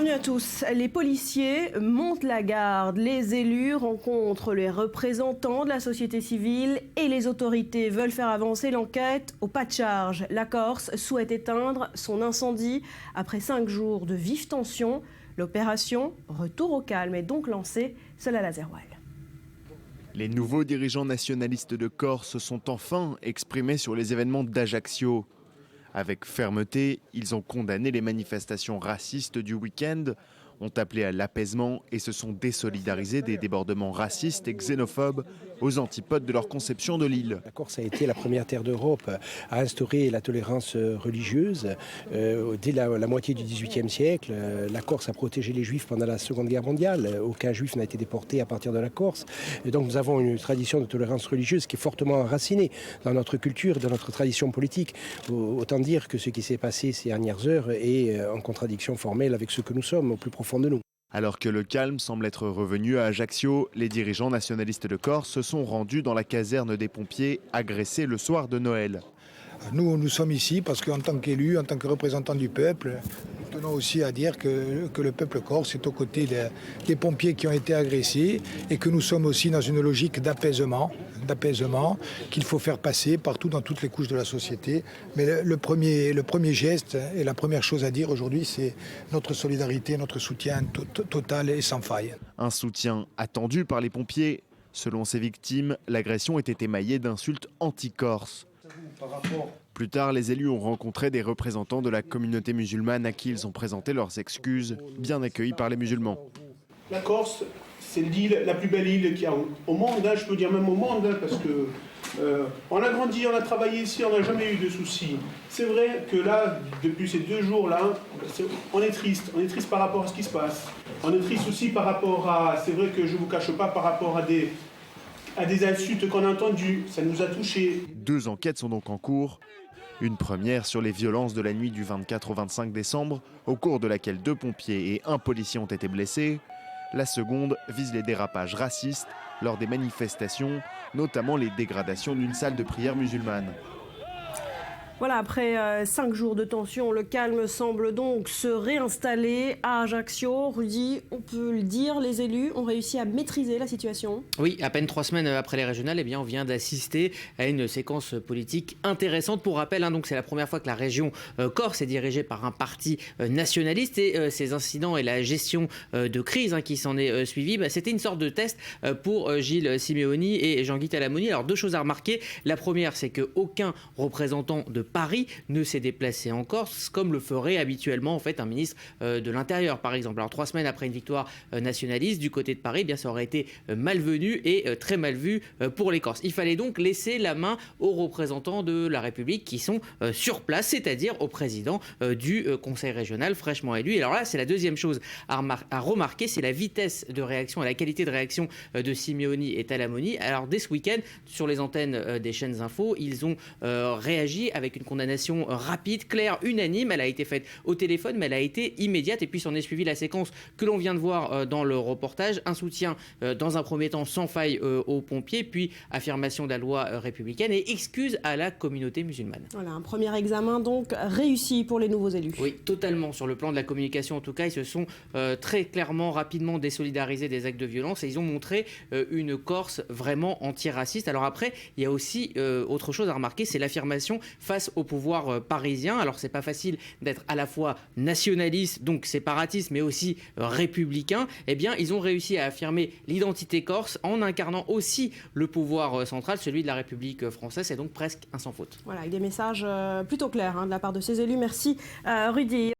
Bienvenue à tous. Les policiers montent la garde. Les élus rencontrent les représentants de la société civile et les autorités veulent faire avancer l'enquête au pas de charge. La Corse souhaite éteindre son incendie. Après 5 jours de vives tensions, l'opération Retour au calme est donc lancée. Cela Lazerwell. Les nouveaux dirigeants nationalistes de Corse se sont enfin exprimés sur les événements d'Ajaccio. Avec fermeté, ils ont condamné les manifestations racistes du week-end, ont appelé à l'apaisement et se sont désolidarisés des débordements racistes et xénophobes aux antipodes de leur conception de l'île. La Corse a été la première terre d'Europe à instaurer la tolérance religieuse. Dès la moitié du XVIIIe siècle, la Corse a protégé les Juifs pendant la Seconde Guerre mondiale. Aucun Juif n'a été déporté à partir de la Corse. Et donc nous avons une tradition de tolérance religieuse qui est fortement enracinée dans notre culture, dans notre tradition politique. Autant dire que ce qui s'est passé ces dernières heures est en contradiction formelle avec ce que nous sommes au plus profond de nous. Alors que le calme semble être revenu à Ajaccio, les dirigeants nationalistes de Corse se sont rendus dans la caserne des pompiers agressés le soir de Noël. Nous sommes ici parce qu'en tant qu'élus, en tant que représentants du peuple, nous tenons aussi à dire que le peuple corse est aux côtés des pompiers qui ont été agressés et que nous sommes aussi dans une logique d'apaisement qu'il faut faire passer partout dans toutes les couches de la société. Mais le premier geste et la première chose à dire aujourd'hui, c'est notre solidarité, notre soutien total et sans faille. Un soutien attendu par les pompiers. Selon ces victimes, l'agression était émaillée d'insultes anti-corse. Plus tard, les élus ont rencontré des représentants de la communauté musulmane à qui ils ont présenté leurs excuses, bien accueillis par les musulmans. La Corse, c'est l'île, la plus belle île qu'il y a au monde, je peux dire même au monde, parce que on a grandi, on a travaillé ici, on n'a jamais eu de soucis. C'est vrai que là, depuis ces 2 jours-là, on est triste par rapport à ce qui se passe. On est triste aussi par rapport à, c'est vrai que je ne vous cache pas, par rapport à des insultes qu'on a entendues, ça nous a touchés. 2 enquêtes sont donc en cours. Une première sur les violences de la nuit du 24 au 25 décembre, au cours de laquelle 2 pompiers et 1 policier ont été blessés. La seconde vise les dérapages racistes lors des manifestations, notamment les dégradations d'une salle de prière musulmane. Voilà, après 5 jours de tension, le calme semble donc se réinstaller à Ajaccio. Rudy, on peut le dire, les élus ont réussi à maîtriser la situation. Oui, à peine 3 semaines après les régionales, eh bien, on vient d'assister à une séquence politique intéressante. Pour rappel, donc c'est la première fois que la région Corse est dirigée par un parti nationaliste et ces incidents et la gestion de crise qui s'en est suivie, c'était une sorte de test pour Gilles Simeoni et Jean-Guy Talamoni. Alors 2 choses à remarquer. La première, c'est qu'aucun représentant de Paris ne s'est déplacé en Corse comme le ferait habituellement en fait un ministre de l'Intérieur par exemple. Alors 3 semaines après une victoire nationaliste du côté de Paris, eh bien ça aurait été malvenu et très mal vu pour les Corses. Il fallait donc laisser la main aux représentants de la République qui sont sur place, c'est-à-dire au président du conseil régional fraîchement élu. Et alors là, c'est la deuxième chose à remarquer, c'est la vitesse de réaction et la qualité de réaction de Simeoni et Talamoni. Alors dès ce week-end, sur les antennes des chaînes info, ils ont réagi avec une condamnation rapide, claire, unanime. Elle a été faite au téléphone, mais elle a été immédiate. Et puis s'en est suivi la séquence que l'on vient de voir dans le reportage. Un soutien dans un premier temps sans faille aux pompiers, puis affirmation de la loi républicaine et excuse à la communauté musulmane. Voilà, un premier examen donc réussi pour les nouveaux élus. Oui, totalement. Sur le plan de la communication, en tout cas, ils se sont très clairement, rapidement désolidarisés des actes de violence et ils ont montré une Corse vraiment antiraciste. Alors après, il y a aussi autre chose à remarquer, c'est l'affirmation face au pouvoir parisien. Alors c'est pas facile d'être à la fois nationaliste, donc séparatiste, mais aussi républicain. Eh bien, ils ont réussi à affirmer l'identité corse en incarnant aussi le pouvoir central, celui de la République française. C'est donc presque un sans faute. Voilà, avec des messages plutôt clairs de la part de ces élus. Merci Rudy.